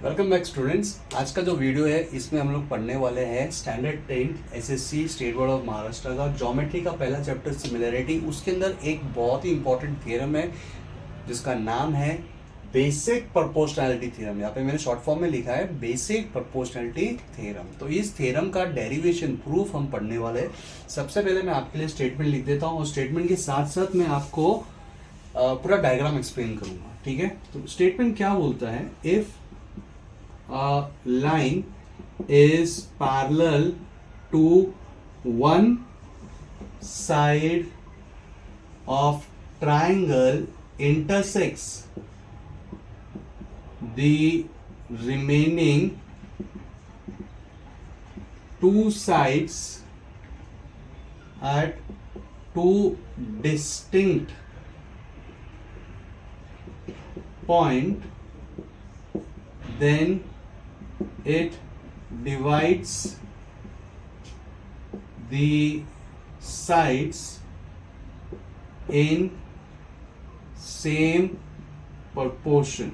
Welcome back students. आज का जो वीडियो है इसमें हम लोग पढ़ने वाले हैं standard 10 SSC state board of Maharashtra का ज्योमेट्री का पहला चैप्टर सिमिलैरिटी। उसके अंदर एक बहुत ही इंपॉर्टेंट थ्योरम है जिसका नाम है बेसिक प्रोपोर्शनैलिटी थ्योरम। यहाँ पे मैंने शॉर्ट फॉर्म में लिखा है बेसिक प्रोपोर्शनैलिटी थ्योरम। तो इस थ्योरम का डेरिवेशन प्रूफ हम पढ़ने वाले हैं। सबसे पहले मैं आपके लिए स्टेटमेंट लिख देता हूँ और स्टेटमेंट के साथ साथ मैं आपको पूरा डायग्राम एक्सप्लेन करूंगा। ठीक है, तो स्टेटमेंट क्या बोलता है, if a line is parallel to one side of triangle intersects the remaining two sides at two distinct point, then it divides the sides in same proportion।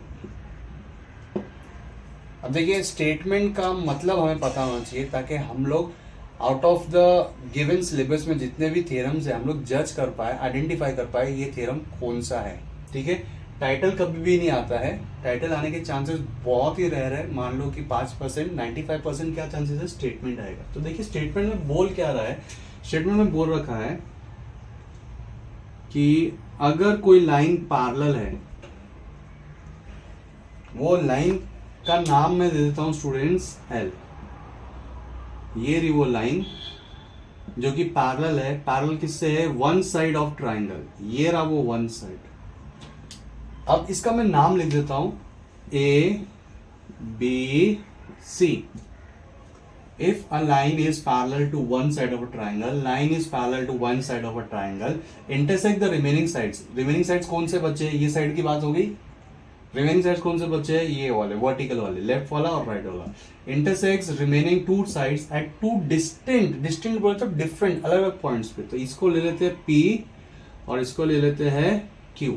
अब देखिए, स्टेटमेंट का मतलब हमें पता होना चाहिए ताकि हम लोग out of the given syllabus में जितने भी थ्योरम्स है हम लोग जज कर पाए, आइडेंटिफाई कर पाए ये थ्योरम कौन सा है। ठीक है, टाइटल कभी भी नहीं आता है, टाइटल आने के चांसेस बहुत ही रेयर है। मान लो कि 5%, 95% क्या चांसेस है स्टेटमेंट आएगा। तो देखिए स्टेटमेंट में बोल क्या रहा है, स्टेटमेंट में बोल रखा है कि अगर कोई लाइन पैरेलल है, वो लाइन का नाम मैं दे देता हूं स्टूडेंट्स एल। ये रही वो लाइन जो कि पैरेलल है। पैरेलल किससे है? One side of triangle. ये रहा वो वन साइड। अब इसका मैं नाम लिख देता हूं A B C. If a line is parallel to one side of a triangle, line is parallel to one side of a triangle, intersect the remaining sides. Remaining sides कौन से बचे? ये साइड की बात हो गई। रिमेनिंग साइड्स कौन से बचे? ये वाले वर्टिकल वाले, लेफ्ट वाला और राइट वाला। Intersects remaining two sides at two distinct बोले तो डिफरेंट, अलग अलग पॉइंट्स पे। तो इसको ले लेते हैं P और इसको ले लेते हैं Q।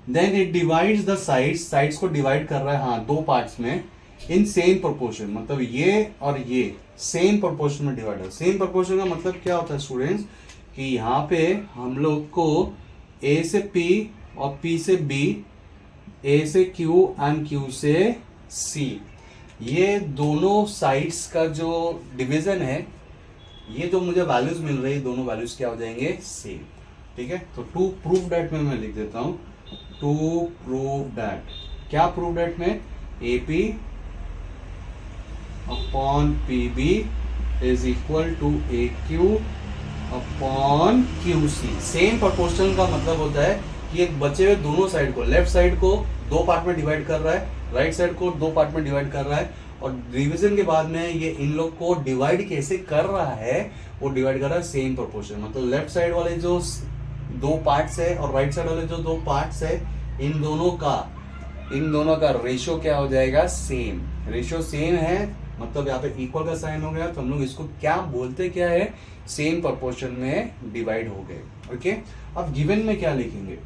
Then it divides the sides, sides को डिवाइड कर रहा है हाँ दो पार्ट्स में, इन सेम प्रोपोर्शन। मतलब ये और ये सेम प्रोपोर्शन में डिवाइड है। सेम प्रोपोर्शन का मतलब क्या होता है स्टूडेंट्स कि यहाँ पे हम लोग को A से P और P से B, A से Q एंड Q से C, ये दोनों साइड्स का जो डिवीजन है, ये जो मुझे वैल्यूज मिल रही है, दोनों वैल्यूज क्या हो जाएंगे? सेम। ठीक है, तो टू प्रूव दैट में मैं लिख देता हूं टू प्रूव दैट। क्या प्रूव दैट में? AP upon PB is equal to AQ upon QC। Same proportion का मतलब होता है कि एक बचे हुए दोनों साइड को, लेफ्ट साइड को दो पार्ट में डिवाइड कर रहा है, राइट साइड को दो पार्ट में डिवाइड कर रहा है, और डिवीजन के बाद में ये इन लोग को डिवाइड कैसे कर रहा है? वो डिवाइड कर रहा है सेम प्रोपोर्शन। मतलब लेफ्ट साइड वाले जो दो पार्ट्स है और राइट साइड वाले जो दो पार्ट्स है, इन दोनों का रेशियो क्या हो जाएगा? सेम। रेशियो सेम है मतलब यहाँ पे इक्वल का साइन हो गया, तो हम लोग इसको क्या बोलते क्या है? सेम प्रोपोर्शन में डिवाइड हो गए। ओके, अब गिवन में क्या लिखेंगे?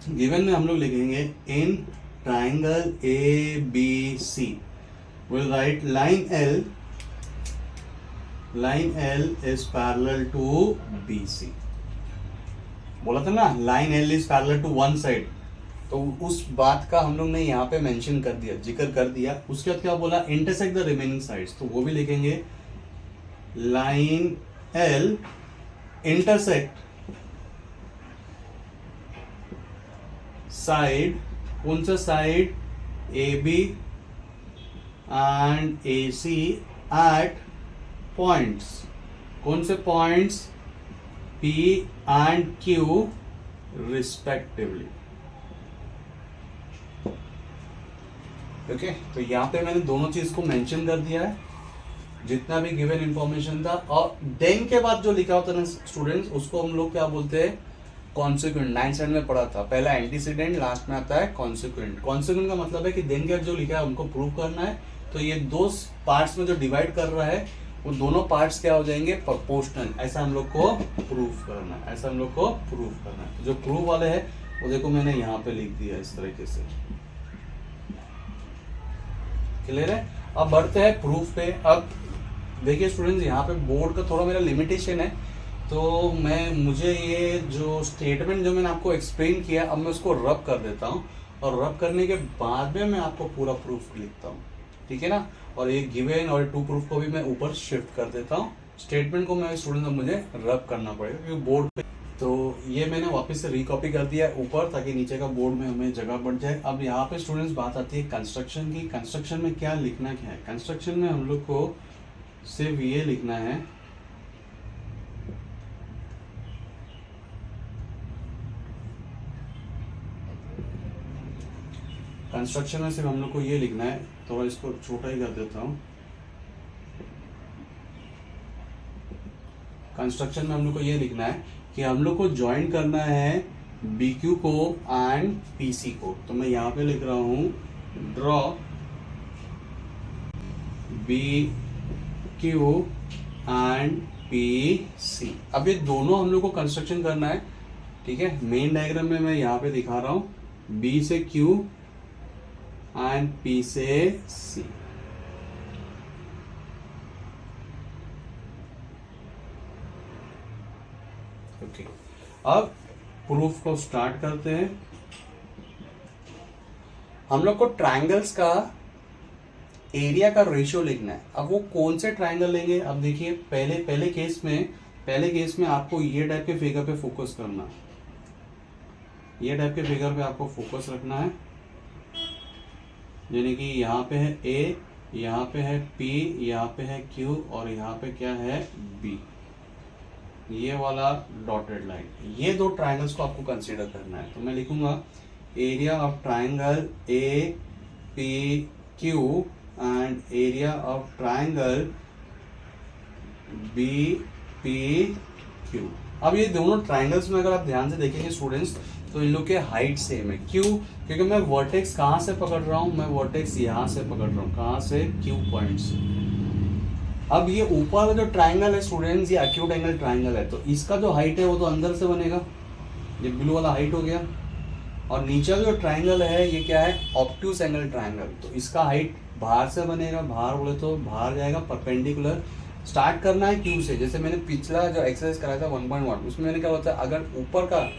गिवन में हम लोग लिखेंगे in triangle ABC will write line L is parallel to BC। बोला था ना line L is parallel to one side, तो उस बात का हम लोग ने यहाँ पे मेंशन कर दिया, जिक्र कर दिया। उसके बाद क्या बोला? इंटरसेक्ट द रिमेनिंग साइड्स, तो वो भी लिखेंगे लाइन L इंटरसेक्ट साइड, कौन सा side? AB and AC at points. कौन से points? P and Q respectively. Okay, तो यहाँ पे मैंने दोनों चीज को मेंशन कर दिया है, जितना भी गिवन इंफॉर्मेशन था। और देन के बाद जो लिखा होता है ना स्टूडेंट्स, उसको हम लोग क्या बोलते हैं? कॉन्सिक्वेंट। 9th स्टैंडर्ड में पढ़ा था, पहला एंटीसीडेंट, लास्ट में आता है कॉन्सिक्वेंट। कॉन्सिक्वेंट का मतलब है कि देन के जो लिखा है उनको प्रूव करना है। तो ये दो पार्ट्स में जो डिवाइड कर रहा है वो दोनों पार्ट्स क्या हो जाएंगे? प्रोपोर्शनल। ऐसा हम लोग को प्रूफ करना है, ऐसा हम लोग को प्रूफ करना है। जो प्रूफ वाले हैं वो देखो मैंने यहाँ पे लिख दिया इस तरीके से। क्लियर है? अब बढ़ते हैं प्रूफ पे। अब देखिए स्टूडेंट्स, यहाँ पे बोर्ड का थोड़ा मेरा लिमिटेशन है, तो मुझे ये जो स्टेटमेंट जो मैंने आपको एक्सप्लेन किया, अब मैं उसको रब कर देता हूँ, और रब करने के बाद में मैं आपको पूरा प्रूफ लिखता हूँ, ठीक है ना। और ये गिवन और टू प्रूफ को भी मैं ऊपर शिफ्ट कर देता हूँ। स्टेटमेंट को मैं स्टूडेंट मुझे रब करना पड़ेगा क्योंकि बोर्ड पे, तो ये मैंने वापस से रिकॉपी कर दिया है ऊपर, ताकि नीचे का बोर्ड में हमें जगह बढ़ जाए। अब यहाँ पे स्टूडेंट्स बात आती है कंस्ट्रक्शन की। कंस्ट्रक्शन में क्या लिखना क्या है? कंस्ट्रक्शन में हम लोग को सिर्फ ये लिखना है, कंस्ट्रक्शन में सिर्फ हम लोग को ये लिखना है, थोड़ा इसको छोटा ही कर देता हूँ। कंस्ट्रक्शन में हम लोग को ये लिखना है कि हम लोग को ज्वाइन करना है BQ को एंड PC को। तो मैं यहाँ पे लिख रहा हूँ ड्रॉ BQ एंड PC। अब ये दोनों हम लोग को कंस्ट्रक्शन करना है, ठीक है। मेन डायग्राम में मैं यहाँ पे दिखा रहा हूँ B से Q एंड P से C। ओके, अब प्रूफ को स्टार्ट करते हैं। हम लोग को ट्रायंगल्स का एरिया का रेशियो लिखना है। अब वो कौन से ट्रायंगल लेंगे? अब देखिए, पहले केस में आपको ये टाइप के फिगर पे फोकस करना है, ये टाइप के फिगर पे आपको फोकस रखना है। यानी कि यहाँ पे है A, यहाँ पे है P, यहाँ पे है Q और यहाँ पे क्या है B, ये वाला डॉटेड लाइन। ये दो ट्रायंगल्स को आपको कंसीडर करना है। तो मैं लिखूंगा area of triangle APQ and area of triangle BPQ। अब ये दोनों ट्रायंगल्स में अगर आप ध्यान से देखेंगे स्टूडेंट्स, तो इन लोग के हाइट सेम है। क्यों? क्योंकि मैं वर्टेक्स कहाँ से पकड़ रहा हूँ? मैं वर्टेक्स यहाँ से पकड़ रहा हूँ। कहाँ से? Q पॉइंट से। अब ये ऊपर वाला जो ट्रायंगल है स्टूडेंट्स, ये एक्यूट एंगल ट्रायंगल है, तो इसका जो हाइट है वो तो अंदर से बनेगा, ये ब्लू वाला हाइट हो गया। और नीचे जो ट्रायंगल है ये क्या है? ऑब्ट्यूज एंगल ट्रायंगल, तो इसका हाइट बाहर से बनेगा। बाहर बोले तो बाहर जाएगा परपेंडिकुलर। स्टार्ट करना है Q से। जैसे मैंने पिछला जो एक्सरसाइज कराया था 1.1, उसमें मैंने क्या होता है, अगर ऊपर का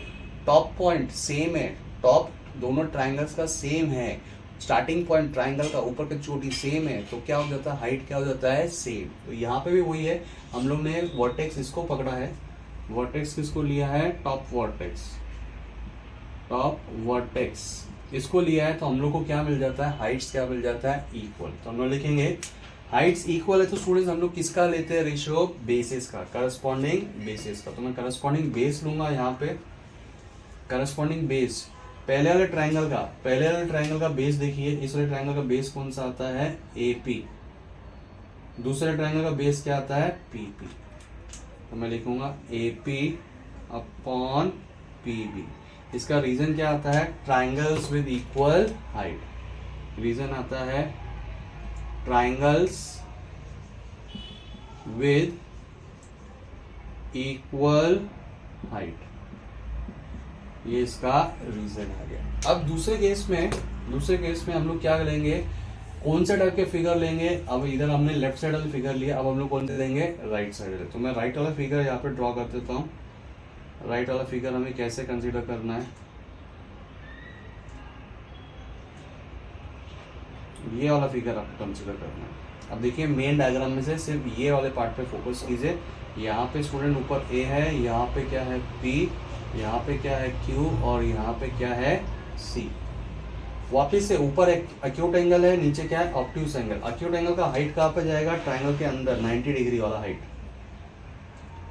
टॉप पॉइंट सेम है, टॉप दोनों ट्रायंगल्स का सेम है, स्टार्टिंग पॉइंट ट्रायंगल का ऊपर की चोटी सेम है, तो क्या हो जाता है? हाइट क्या हो जाता है? सेम। तो यहाँ पे भी वही है, हम लोग ने वर्टेक्स इसको पकड़ा है। वर्टेक्स किसको लिया है? टॉप वर्टेक्स, टॉप वर्टेक्स इसको लिया है, तो हम लोग को क्या मिल जाता है? हाइट्स क्या मिल जाता है? इक्वल। तो हम लोग लिखेंगे हाइट्स इक्वल है, तो स्टूडेंट्स हम लोग किसका लेते हैं रेशियो? बेसिस का, करस्पॉन्डिंग बेसिस का। तो मैं करस्पॉन्डिंग बेस लूंगा यहाँ पे। करस्पॉन्डिंग बेस पहले वाले ट्रायंगल का बेस देखिए, इस वाले ट्रायंगल का बेस कौन सा आता है? AP। दूसरे ट्रायंगल का बेस क्या आता है? PP। तो मैं लिखूंगा AP अपॉन PB। इसका रीजन क्या आता है? Triangles with equal height. Reason आता है ट्रायंगल्स विद इक्वल हाइट, ये इसका रीजन आ गया। अब दूसरे केस में हम लोग क्या लेंगे? कौन से टाइप के फिगर लेंगे? अब इधर हमने लेफ्ट साइड वाले फिगर लिया, अब हम लोग कौन से देंगे? राइट साइड वाले। तो मैं राइट वाला फिगर यहाँ पे ड्रॉ कर देता हूँ। राइट वाला फिगर हमें कैसे कंसीडर करना है? ये वाला फिगर आपको कंसीडर करना है। अब देखिए, मेन डायग्राम में से सिर्फ ये वाले पार्ट पे फोकस कीजिए। यहाँ पे स्टूडेंट ऊपर A है, यहाँ पे क्या है? P, यहाँ पे क्या है? Q और यहाँ पे क्या है? C। वापिस से ऊपर एक एक्यूट एंगल है, नीचे क्या है? Obtuse angle. एक्यूट एंगल का हाइट कहाँ पे जाएगा? ट्रायंगल के अंदर 90 डिग्री वाला हाइट।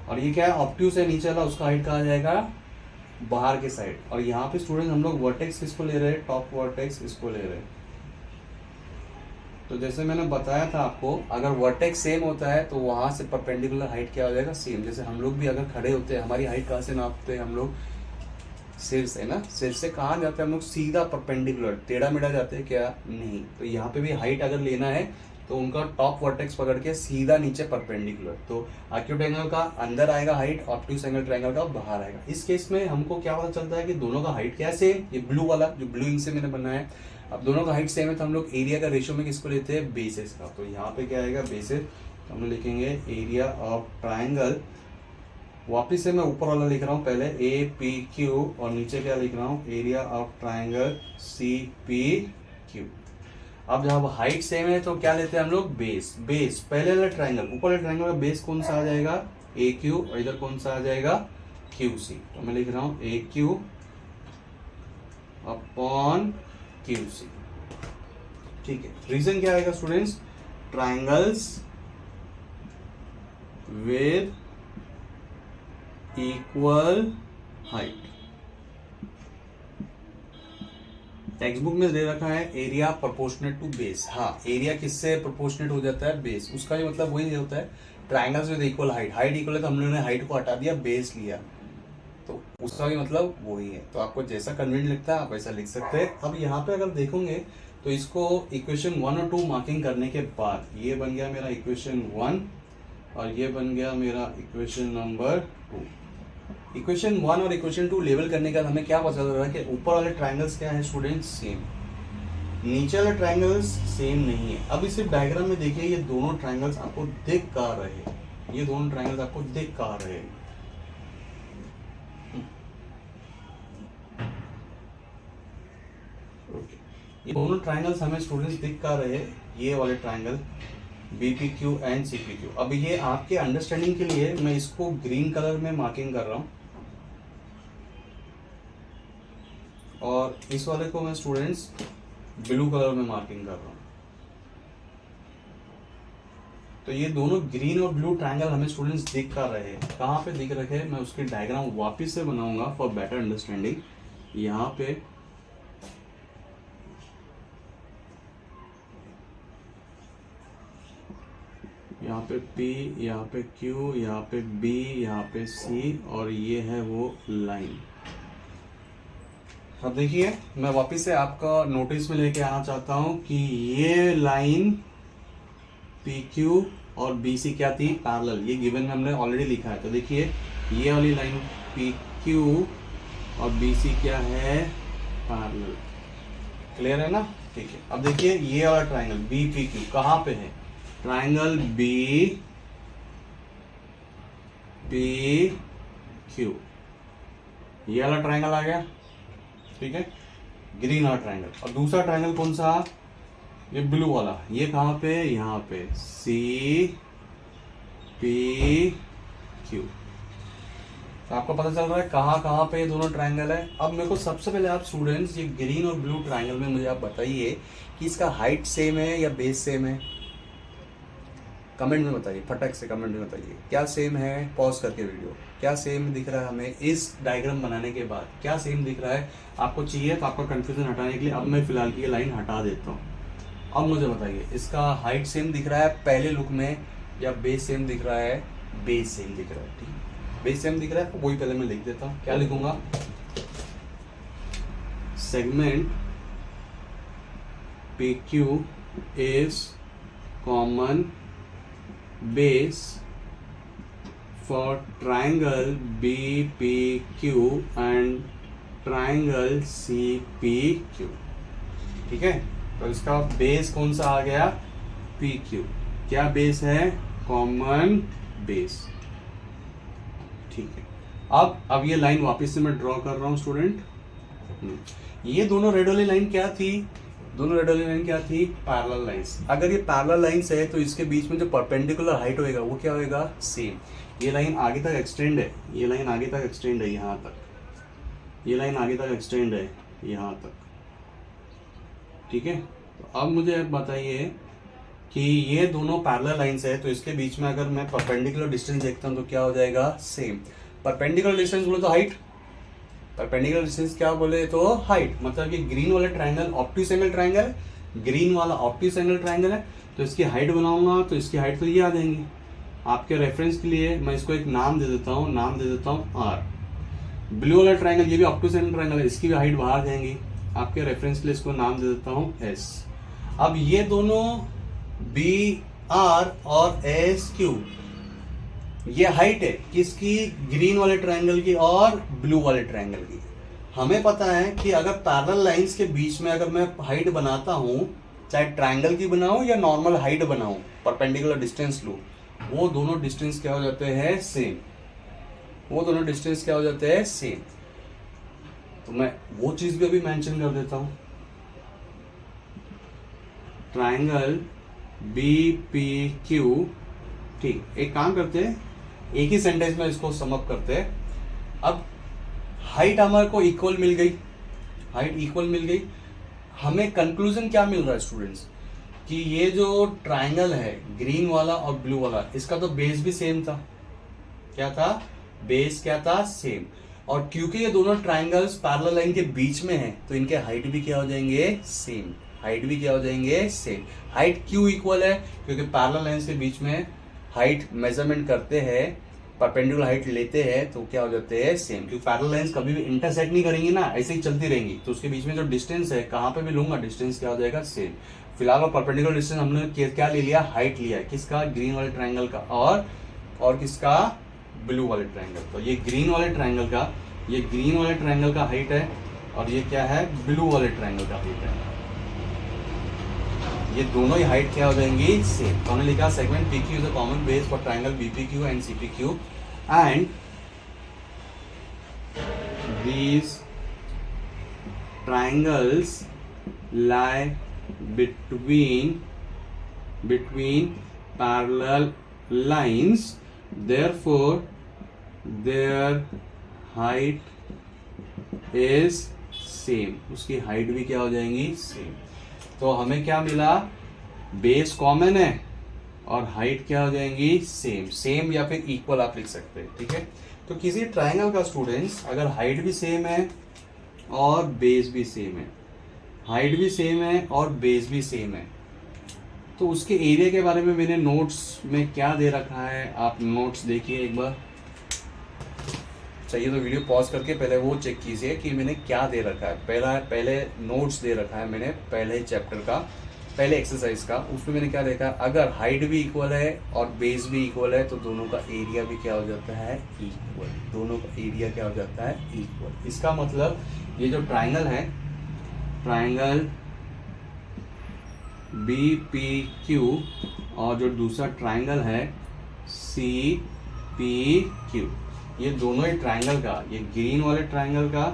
और ये क्या है? ऑब्ट्यूज है नीचे वाला, उसका हाइट कहाँ जाएगा? बाहर के साइड। और यहाँ पे स्टूडेंट हम लोग वर्टेक्स किसको ले रहे हैं? टॉप वर्टेक्स इसको ले रहे हैं। तो जैसे मैंने बताया था आपको, अगर वर्टेक्स सेम होता है तो वहां से परपेंडिकुलर हाइट क्या हो जाएगा? सेम। जैसे हम लोग भी अगर खड़े होते हैं, हमारी हाइट कहाँ से नापते हैं हम लोग? सिर से ना। सिर से कहाँ जाते हैं हम लोग? सीधा परपेंडिकुलर। टेढ़ा मेढ़ा जाते हैं क्या? नहीं। तो यहाँ पे भी हाइट अगर लेना है तो उनका टॉप वर्टेक्स पकड़ के सीधा नीचे परपेंडिकुलर, तो एक्यूट एंगल का अंदर आएगा हाइट, ऑब्ट्यूज एंगल ट्रायंगल का बाहर आएगा। इस केस में हमको क्या पता चलता है कि दोनों का हाइट क्या है सेम, ये ब्लू वाला जो ब्लू इंक से मैंने बनाया है। अब दोनों का हाइट सेम है तो हम लोग एरिया का रेशियो में किसको लेते हैं, बेसिस का। तो यहाँ पे क्या आएगा बेसिस, तो हम लोग लिखेंगे एरिया ऑफ ट्राइंगल, वापिस से मैं ऊपर वाला लिख रहा हूँ पहले ए पी क्यू, और नीचे क्या लिख रहा हूँ area of triangle C P Q. अब जब हाइट सेम है तो क्या लेते हैं हम लोग, बेस। बेस पहले वाला ट्राइंगल, ऊपर वाले ट्राइंगल का बेस कौन सा आ जाएगा, ए क्यू, और इधर कौन सा आ जाएगा, क्यू सी। तो मैं लिख रहा हूं ए क्यू अपॉन क्यू सी। ठीक है, रीजन क्या आएगा students, triangles with equal height. Text book में दे रखा है एरिया प्रोपोर्शनेट टू बेस। हाँ, एरिया किससे प्रोपोर्शनेट हो जाता है, बेस। उसका भी मतलब वही होता है triangles with equal height. Height equal है तो हम लोगों ने हाइट को हटा दिया, बेस लिया, तो उसका भी मतलब वही है। तो आपको जैसा कन्वीनियंट लगता है आप वैसा लिख सकते हैं। अब यहाँ पे अगर देखोगे तो इसको इक्वेशन 1 और 2 मार्किंग करने के बाद ये बन गया मेरा इक्वेशन 1 और ये बन गया मेरा इक्वेशन नंबर 2। इक्वेशन 1 और इक्वेशन 2 लेवल करने का हमें क्या पता चल रहा है कि ऊपर वाले ट्राइंगल्स क्या है स्टूडेंट्स, सेम, नीचे वाले ट्राइंगल्स सेम नहीं है। अब इसे डायग्राम में देखिए, ये दोनों ट्राइंगल्स आपको दिख कहाँ रहे हैं, ये दोनों ट्राइंगल्स आपको दिख कहाँ रहे हैं, ये दोनों ट्राइंगल्स हमें स्टूडेंट्स दिख कहाँ रहे हैं, ये वाले ट्राइंगल BPQ एंड CPQ। अब ये आपके अंडरस्टैंडिंग के लिए मैं इसको ग्रीन कलर में मार्किंग कर रहा हूं और इस वाले को मैं स्टूडेंट्स ब्लू कलर में मार्किंग कर रहा हूं। तो ये दोनों ग्रीन और ब्लू ट्रायंगल हमें स्टूडेंट्स दिख कर रहे हैं। कहाँ पे दिख रखे हैं मैं उसकी डायग्राम वापस से बनाऊंगा फॉर बेटर अंडरस्टैंडिंग। यहाँ पे P, यहाँ पे Q, यहाँ पे B, यहाँ पे C और ये है वो लाइन। अब देखिए मैं वापस से आपका नोटिस में लेके आना चाहता हूं कि ये लाइन PQ और BC क्या थी, पैरेलल। ये गिवन में हमने ऑलरेडी लिखा है। तो देखिए ये वाली लाइन PQ और BC क्या है, पैरेलल। क्लियर है ना? ठीक है। अब देखिए ये वाला ट्राइंगल BPQ कहाँ पे है, ट्राइंगल BPQ, ये वाला ट्राइंगल आ गया, ठीक है, ग्रीन वाला ट्राइंगल। और दूसरा ट्राइंगल कौन सा, ये ब्लू वाला, ये कहाँ पे, यहाँ पे CPQ। तो आपको पता चल रहा है कहाँ पे ये दोनों ट्राइंगल है। अब मेरे को सबसे पहले आप स्टूडेंट्स ये ग्रीन और ब्लू ट्राइंगल में मुझे आप बताइए कि इसका हाइट सेम है या बेस सेम है। कमेंट में बताइए, फटक से कमेंट में बताइए क्या सेम है। पॉज करके वीडियो, क्या सेम दिख रहा है हमें इस डायग्राम बनाने के बाद, क्या सेम दिख रहा है आपको चाहिए। तो आपका कंफ्यूजन हटाने के लिए अब मैं फिलहाल की ये लाइन हटा देता हूँ। अब मुझे बताइए इसका हाइट सेम दिख रहा है पहले लुक में या बेस सेम दिख रहा है, बेस सेम दिख रहा है। ठीक है, बेस सेम दिख रहा है, वही पहले मैं लिख देता हूँ। क्या लिखूंगा, segment PQ is common base for triangle BPQ and triangle CPQ। ठीक है, तो इसका बेस कौन सा आ गया, PQ। क्या बेस है, कॉमन बेस। ठीक है, अब ये लाइन वापस से मैं ड्रॉ कर रहा हूं स्टूडेंट। ये दोनों रेड वाली लाइन क्या थी, दोनों रेड वाली लाइन क्या थी, पैरेलल लाइंस। अगर ये पैरेलल लाइंस है तो इसके बीच में जो परपेंडिकुलर हाइट होएगा वो क्या होएगा, सेम। ये लाइन आगे तक एक्सटेंड है, ये लाइन आगे तक एक्सटेंड है यहाँ तक, ये लाइन आगे तक एक्सटेंड है यहाँ तक। ठीक है, तो अब मुझे बताइए कि ये दोनों पैरेलल लाइंस है तो इसके बीच में अगर मैं परपेंडिकुलर डिस्टेंस देखता हूँ तो क्या हो जाएगा, सेम। परपेंडिकुलर डिस्टेंस बोले तो हाइट, परपेंडिकुलर डिस्टेंस क्या बोले तो हाइट। मतलब कि ग्रीन वाला triangle obtuse angle triangle, green वाला ऑब्ट्यूज एंगल ट्राइंगल है तो इसकी हाइट बनाऊंगा तो इसकी हाइट तो ये आ जाएंगी। आपके रेफरेंस के लिए मैं इसको एक नाम दे देता हूँ, नाम दे देता हूँ R। ब्लू वाला ट्राइंगल ये भी ऑब्ट्यूज एंगल ट्राइंगल है, इसकी भी हाइट बाहर जाएंगी। आपके रेफरेंस के लिए इसको नाम दे देता हूँ S। अब ये दोनों बी आर और एस क्यू, ये हाइट है किसकी, ग्रीन वाले ट्रायंगल की और ब्लू वाले ट्रायंगल की। हमें पता है कि अगर पैरेलल लाइंस के बीच में अगर मैं हाइट बनाता हूं, चाहे ट्रायंगल की बनाऊं या नॉर्मल हाइट बनाऊं, परपेंडिकुलर डिस्टेंस लूं, वो दोनों डिस्टेंस क्या हो जाते हैं, सेम। वो दोनों डिस्टेंस क्या हो जाते हैं, सेम। तो मैं वो चीज भी अभी मेंशन कर देता हूं। ट्रायंगल बी पी क्यू, ठीक, एक काम करते हैं, एक ही सेंटेंस में इसको समअप करते हैं। अब हाइट हमारे को इक्वल मिल गई, हाइट इक्वल मिल गई, हमें कंक्लूजन क्या मिल रहा है स्टूडेंट्स, कि ये जो ट्रायंगल है ग्रीन वाला और ब्लू वाला, इसका तो बेस भी सेम था। क्या था, बेस क्या था, सेम। और क्योंकि ये दोनों ट्रायंगल्स पैरेलल लाइन के बीच में हैं, तो इनके हाइट भी क्या हो जाएंगे, सेम। हाइट भी क्या हो जाएंगे, सेम। हाइट क्यों इक्वल है, क्योंकि पैरेलल लाइंस के बीच में हाइट मेजरमेंट करते हैं, परपेंडिकुलर हाइट लेते हैं, तो क्या हो जाते हैं, सेम। क्योंकि पैरेलल लाइंस कभी भी इंटरसेक्ट नहीं करेंगी ना, ऐसे ही चलती रहेंगी, तो उसके बीच में जो डिस्टेंस है, कहां पे भी लूंगा डिस्टेंस क्या हो जाएगा, सेम। फिलहाल वो परपेंडिकुलर डिस्टेंस हमने क्या ले लिया, हाइट लिया है, किसका, ग्रीन वाले ट्रायंगल का, और किसका, ब्लू वाले ट्रायंगल। तो ये ग्रीन वाले ट्रायंगल का, ये ग्रीन वाले ट्रायंगल का हाइट है, और ये क्या है, ब्लू वाले ट्रायंगल का हाइट है। ये दोनों ही हाइट क्या हो जाएंगी, सेम। तो हमने लिखा segment P Q is a common base for triangle BPQ and CPQ, and these triangles lie between parallel lines, therefore their height is same। उसकी हाइट भी क्या हो जाएंगी, सेम। तो हमें क्या मिला, बेस कॉमन है और हाइट क्या हो जाएंगी, सेम। सेम या फिर इक्वल आप लिख सकते हैं, ठीक है। तो किसी ट्रायंगल का स्टूडेंट्स अगर हाइट भी सेम है और बेस भी सेम है, हाइट भी सेम है और बेस भी सेम है, तो उसके एरिया के बारे में मैंने नोट्स में क्या दे रखा है, आप नोट्स देखिए एक बार। चाहिए तो वीडियो पॉज करके पहले वो चेक कीजिए कि मैंने क्या दे रखा है। पहले नोट्स दे रखा है मैंने पहले चैप्टर का, पहले एक्सरसाइज का। उसमें मैंने क्या देखा, अगर हाइट भी इक्वल है और बेस भी इक्वल है, तो दोनों का एरिया भी क्या हो जाता है, इक्वल। दोनों का एरिया क्या हो जाता है, इक्वल। इसका मतलब ये जो ट्रायंगल है, ट्रायंगल बी पी क्यू, और जो दूसरा ट्रायंगल है सी पी क्यू, ये दोनों ही ट्रायंगल का, ये ग्रीन वाले ट्रायंगल का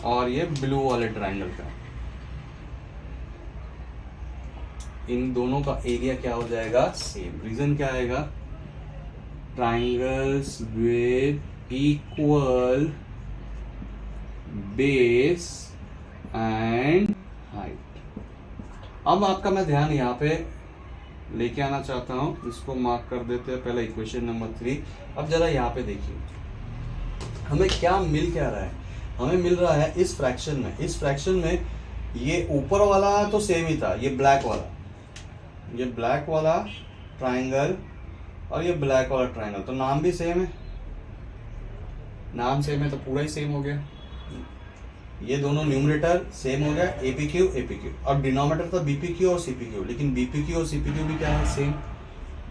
और ये ब्लू वाले ट्रायंगल का, इन दोनों का एरिया क्या हो जाएगा, सेम। रीजन क्या आएगा, triangles with equal base and height. अब आपका मैं ध्यान यहाँ पे लेके आना चाहता हूं, इसको मार्क कर देते हैं पहले, इक्वेशन नंबर 3। अब जरा यहाँ पे देखिए हमें क्या मिल क्या रहा है, हमें मिल रहा है इस फ्रैक्शन में, इस फ्रैक्शन में ये ऊपर वाला तो सेम ही था, ये ब्लैक वाला, ये ब्लैक वाला ट्रायंगल और ये ब्लैक वाला ट्रायंगल, तो नाम भी सेम है, नाम सेम है तो पूरा ही सेम हो गया। ये दोनों न्यूमरेटर सेम हो गया, एपीक्यू एपीक्यू, और डिनोमिनेटर था बीपीक्यू और सीपीक्यू, लेकिन बीपीक्यू और सीपीक्यू भी क्या है, सेम।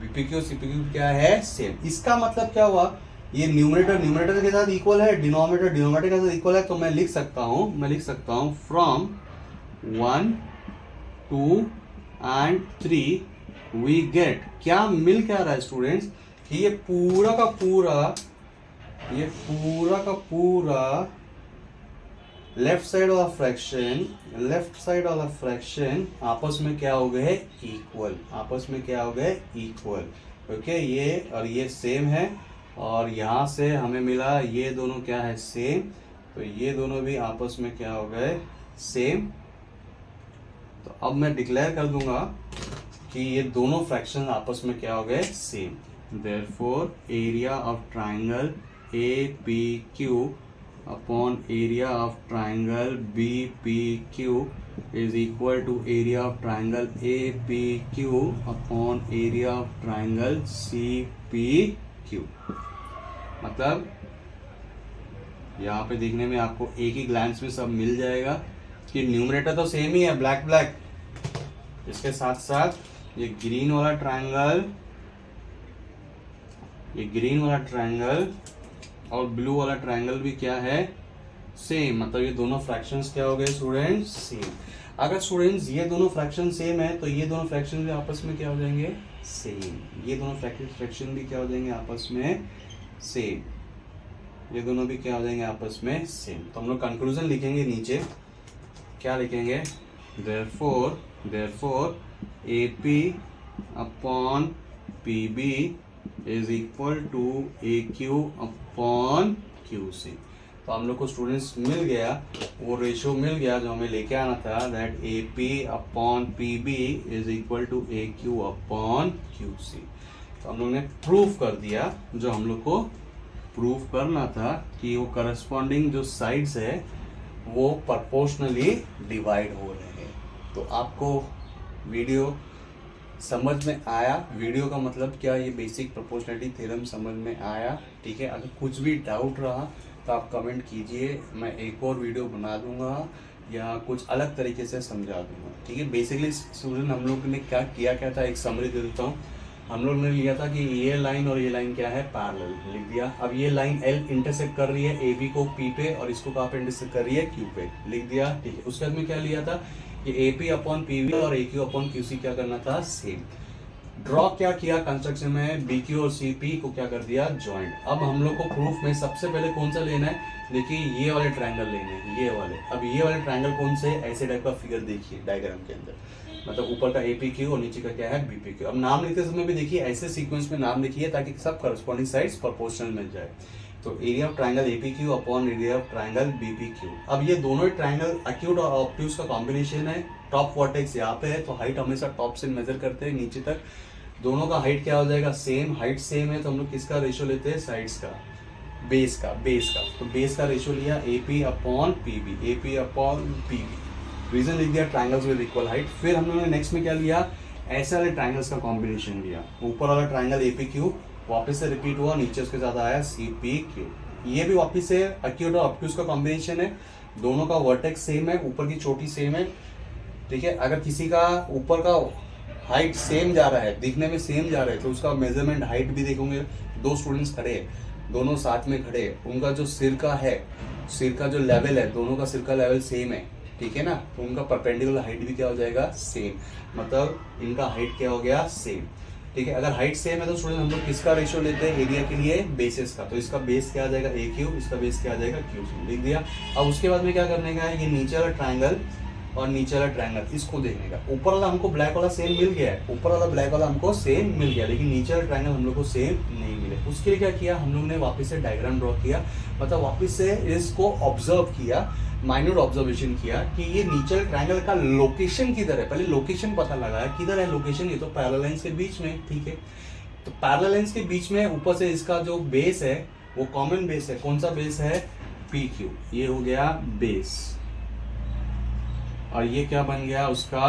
बीपीक्यू और सीपीक्यू क्या है, सेम। इसका मतलब क्या हुआ, ये न्यूमरेटर न्यूमरेटर के साथ इक्वल है, डिनोमिनेटर डिनोमिनेटर के साथ इक्वल है, तो मैं लिख सकता हूं फ्रॉम 1 2 एंड 3 वी गेट, क्या मिल क्या रहा है स्टूडेंट्स, कि ये पूरा का पूरा लेफ्ट साइड वाला फ्रैक्शन आपस में क्या हो गए, इक्वल, आपस में क्या हो गए, इक्वल। ओके, ये और ये सेम है, और यहां से हमें मिला ये दोनों क्या है, सेम, तो ये दोनों भी आपस में क्या हो गए, सेम। तो अब मैं डिक्लेयर कर दूंगा कि ये दोनों फ्रैक्शन आपस में क्या हो गए, same. Therefore area of triangle APQ upon area of triangle BPQ is equal to area of triangle APQ upon area of triangle CPQ। मतलब यहाँ पे देखने में आपको एक ही ग्लैंस में सब मिल जाएगा कि न्यूमरेटर तो सेम ही है, ब्लैक ब्लैक, इसके साथ साथ ये ग्रीन वाला ट्रायंगल, ये ग्रीन वाला ट्रायंगल और ब्लू वाला ट्रायंगल भी क्या है, सेम। मतलब ये दोनों फ्रैक्शंस क्या हो गए स्टूडेंट्स, सेम। अगर स्टूडेंट्स ये दोनों फ्रैक्शन सेम है तो ये दोनों फ्रैक्शन भी आपस में क्या हो जाएंगे, सेम। ये दोनों फ्रैक्शन भी क्या हो जाएंगे आपस में सेम, ये दोनों भी क्या हो जाएंगे आपस में सेम। तो हम लोग कंक्लूजन लिखेंगे नीचे, क्या लिखेंगे, therefore AP upon PB is equal to AQ upon QC। तो हम लोग को स्टूडेंट्स मिल गया, वो रेशियो मिल गया जो हमें लेके आना था, that AP upon PB is equal to AQ upon QC। तो हम लोग ने प्रूफ कर दिया जो हम लोग को प्रूफ करना था, कि वो करस्पॉन्डिंग जो साइड्स है वो प्रोपोर्शनली डिवाइड हो रहे हैं। तो आपको वीडियो समझ में आया, वीडियो का मतलब क्या, ये बेसिक प्रोपोर्शनलिटी थ्योरम समझ में आया, ठीक है। अगर कुछ भी डाउट रहा तो आप कमेंट कीजिए, मैं एक और वीडियो बना दूंगा या कुछ अलग तरीके से समझा दूंगा, ठीक है। बेसिकली स्टूडेंट हम लोग ने क्या किया था, एक समरी दे देता हूँ। हम लोग ने लिया था कि ये लाइन और ये लाइन क्या है, पैरेलल, लिख दिया। अब ये लाइन L इंटरसेक्ट कर रही है AB को P पे और इसको कहाँ पे इंटरसेक्ट कर रही है, Q पे, लिख दिया, ठीक है। उसके बाद में क्या लिया था, ये AP अपॉन PB और AQ अपॉन QC क्या करना था, सेम। ड्रॉ क्या किया कंस्ट्रक्शन में, BQ और CP को क्या कर दिया, जॉइंट। अब हम लोग को प्रूफ में सबसे पहले कौन सा लेना है, देखिए ये वाले ट्रायंगल लेने हैं, ये वाले। अब ये वाले ट्रायंगल कौन से, ऐसे टाइप का फिगर देखिए डायग्राम के अंदर, मतलब ऊपर का APQ और नीचे का क्या है, BPQ। अब नाम लिखते समय भी देखिए ऐसे सीक्वेंस में नाम लिखिए ताकि सब करस्पॉन्डिंग साइड्स प्रोपोर्शनल मिल जाए। तो area of triangle APQ upon area of triangle BPQ। अब ये दोनों ही ट्रायंगल एक्यूट और ऑब्ट्यूज का कॉम्बिनेशन है। टॉप वर्टेक्स यहाँ पे है तो हाइट हमेशा टॉप से मेजर करते हैं नीचे तक, दोनों का हाइट क्या हो जाएगा, सेम। हाइट सेम है तो हम लोग किसका रेशियो लेते हैं, साइड्स का, बेस का। तो बेस का रेशियो लिया AP अपॉन PB। रीजन लिख दिया, ट्रायंगल्स विद इक्वल हाइट। फिर हम लोगों ने नेक्स्ट में क्या लिया, ऐसे वाले ट्रायंगल्स का कॉम्बिनेशन लिया। ऊपर वाला ट्रायंगल APQ वापस से रिपीट हुआ, नीचे उसके साथ आया CPQ। ये भी वापस से एक्यूट और ऑब्ट्यूज का कॉम्बिनेशन है, दोनों का वर्टेक्स सेम है, ऊपर की चोटी सेम है, ठीक है। अगर किसी का ऊपर का हाइट सेम जा रहा है, दिखने में सेम जा रहा है, तो उसका मेजरमेंट हाइट भी देखोगे। दो स्टूडेंट्स खड़े हैं, दोनों साथ में खड़े हैं, उनका जो सिर का है, सिर का जो लेवल है, दोनों का सिर का लेवल सेम है, ठीक है ना। तो उनका परपेंडिकुलर हाइट भी क्या हो जाएगा, सेम। मतलब इनका हाइट क्या हो गया, सेम, ठीक है। अगर हाइट सेम है तो स्टूडेंट हम लोग किसका रेशियो लेते हैं, एरिया के लिए बेसिस का। तो इसका बेस क्या आ जाएगा, AQ, इसका बेस क्या आ जाएगा, QC, लिख दिया। अब उसके बाद में क्या करने का है, ये नीचे वाला ट्रायंगल और नीचे वाला ट्रायंगल इसको देखने का। ऊपर वाला हमको ब्लैक वाला सेम मिल गया है, ऊपर वाला ब्लैक वाला हमको सेम मिल गया, लेकिन नीचे वाला ट्रायंगल हम लोग को सेम नहीं मिले। उसके लिए क्या किया, हम लोग ने वापस से डायग्राम ड्रॉ किया, मतलब वापस से इसको ऑब्जर्व किया, माइन्यूट ऑब्जर्वेशन किया कि ये नीचे वाले ट्रायंगल का लोकेशन किधर है। पहले लोकेशन पता लगाया, किधर है लोकेशन, ये तो पैरेलल लाइंस के बीच में, ठीक है। तो पैरेलल लाइंस के बीच में ऊपर से इसका जो बेस है वो कॉमन बेस है। कौन सा बेस है, PQ, ये हो गया बेस, और ये क्या बन गया उसका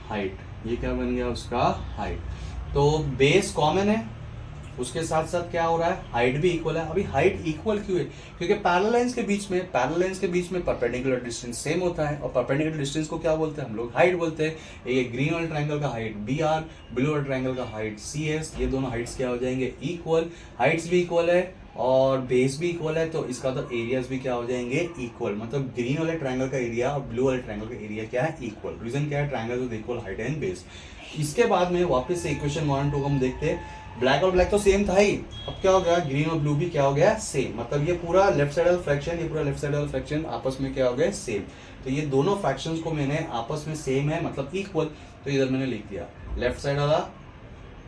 हाइट, ये क्या बन गया उसका हाइट। तो बेस कॉमन है, उसके साथ साथ क्या हो रहा है, हाइट भी इक्वल है। अभी हाइट इक्वल क्यों है, क्योंकि पैरेलल लाइंस के बीच में परपेंडिकुलर डिस्टेंस सेम होता है, और परपेंडिकुलर डिस्टेंस को क्या बोलते हैं हम लोग, हाइट बोलते हैं। ये ग्रीन वाले ट्रायंगल का हाइट BR, ब्लू वाले ट्रायंगल का हाइट CS, ये दोनों हाइट्स क्या हो जाएंगे, इक्वल। हाइट्स भी इक्वल है और बेस भी इक्वल है, तो इसका तो एरियाज भी क्या हो जाएंगे, इक्वल। मतलब ग्रीन वाले ट्रायंगल का एरिया और ब्लू वाले ट्रायंगल का एरिया क्या है, इक्वल। रीजन क्या है, triangle with equal height and base. इसके बाद में वापस से इक्वेशन 1 और 2 हम देखते हैं। ब्लैक और ब्लैक तो सेम था ही, अब क्या हो गया, ग्रीन और ब्लू भी क्या हो गया, सेम। मतलब ये पूरा लेफ्ट साइड वाला फ्रैक्शन, ये पूरा लेफ्ट साइड वाला फ्रैक्शन आपस में क्या हो गया, सेम। तो ये दोनों फ्रैक्शंस को मैंने आपस में सेम है, मतलब इक्वल, तो इधर मैंने लिख दिया। लेफ्ट साइड वाला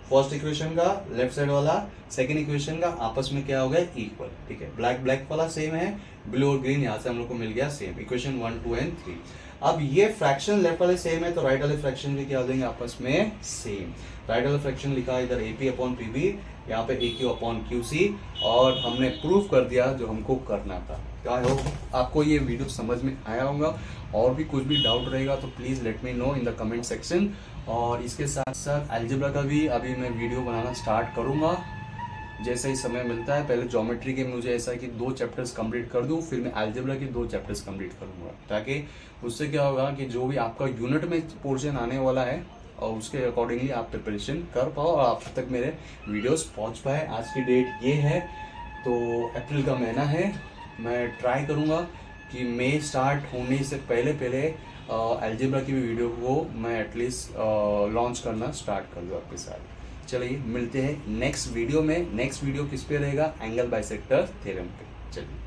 फर्स्ट इक्वेशन का, लेफ्ट साइड वाला सेकंड इक्वेशन का आपस में क्या हो गया, इक्वल, ठीक है। ब्लैक ब्लैक वाला सेम है, ब्लू और ग्रीन यहाँ से हम लोग को मिल गया सेम, इक्वेशन 1, 2 एंड 3। अब ये फ्रैक्शन लेफ्ट वाले सेम है तो राइट वाले फ्रैक्शन भी क्या हो जाएंगे आपस में सेम। राइट वाला फ्रैक्शन लिखा इधर AP अपॉन PB, यहाँ पे AQ अपॉन QC, और हमने प्रूफ कर दिया जो हमको करना था। क्या हो आपको ये वीडियो समझ में आया होगा, और भी कुछ भी डाउट रहेगा तो please let me know in the comment section. और इसके साथ साथ अलजेब्रा का भी अभी मैं वीडियो बनाना स्टार्ट करूँगा जैसे ही समय मिलता है। पहले ज्योमेट्री के मुझे ऐसा है कि 2 चैप्टर्स कंप्लीट कर दूं, फिर मैं अलजेब्रा के 2 चैप्टर्स कंप्लीट करूंगा, ताकि उससे क्या होगा कि जो भी आपका यूनिट में पोर्शन आने वाला है और उसके अकॉर्डिंगली आप प्रिपरेशन कर पाओ और आप तक मेरे वीडियोस पहुंच पाए। आज की डेट ये है, तो अप्रैल का महीना है, मैं ट्राई करूँगा कि मई स्टार्ट होने से पहले पहले अलजेब्रा की भी वीडियो को मैं एटलीस्ट लॉन्च करना स्टार्ट कर दूँ आपके साथ। चलिए मिलते हैं नेक्स्ट वीडियो में। नेक्स्ट वीडियो किस पे रहेगा? एंगल बाइसेक्टर थ्योरम पे। चलिए।